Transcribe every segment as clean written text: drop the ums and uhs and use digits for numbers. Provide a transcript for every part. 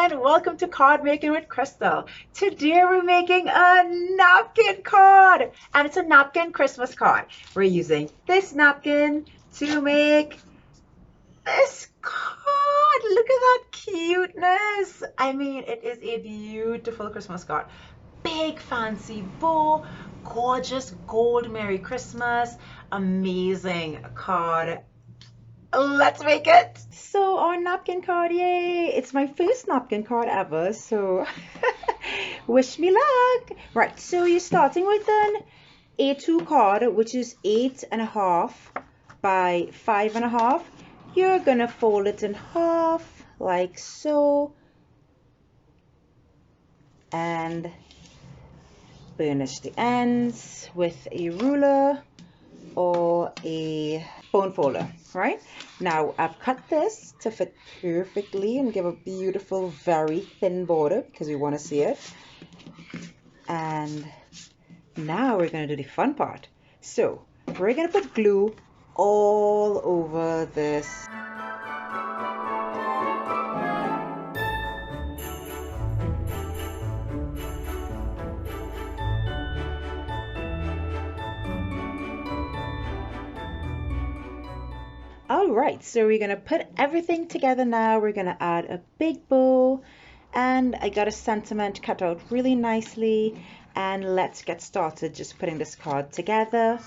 and welcome to Card Making with Crystal. Today we're making a napkin card, and it's a napkin Christmas card. We're using this napkin to make this card. Look at that cuteness. I mean, it is a beautiful Christmas card. Big fancy bow, gorgeous gold Merry Christmas, amazing card. Let's make it. So our napkin card, yay! It's my first napkin card ever, so wish me luck. Right, so you're starting with an A2 card, which is 8.5 by 5.5. You're gonna fold it in half, like so, and burnish the ends with a ruler or a bone folder. Right now I've cut this to fit perfectly and give a beautiful very thin border because we want to see it. And now we're going to do the fun part. So we're going to put glue all over this. All right, so we're gonna put everything together now. We're gonna add a big bow, and I got a sentiment cut out really nicely. And let's get started just putting this card together.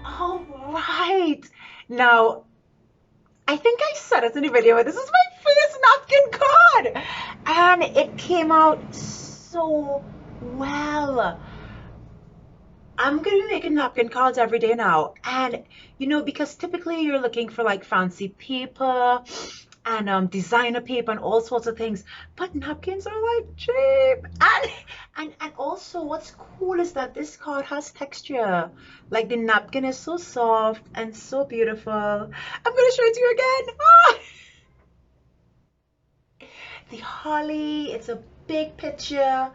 All right, now I think I said it in the video, but this is my first napkin card, and it came out so well. I'm gonna be making napkin cards every day now, and you know, because typically you're looking for like fancy paper and designer paper and all sorts of things, but napkins are like cheap. And also what's cool is that this card has texture. Like the napkin is so soft and so beautiful. I'm gonna show it to you again. The holly, it's a big picture.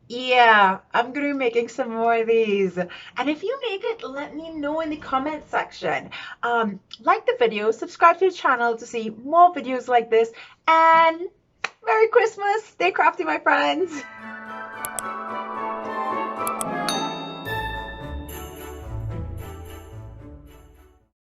Yeah, I'm gonna be making some more of these. And if you make it, let me know in the comment section. Like the video, subscribe to the channel to see more videos like this, and Merry Christmas. Stay crafty, my friends.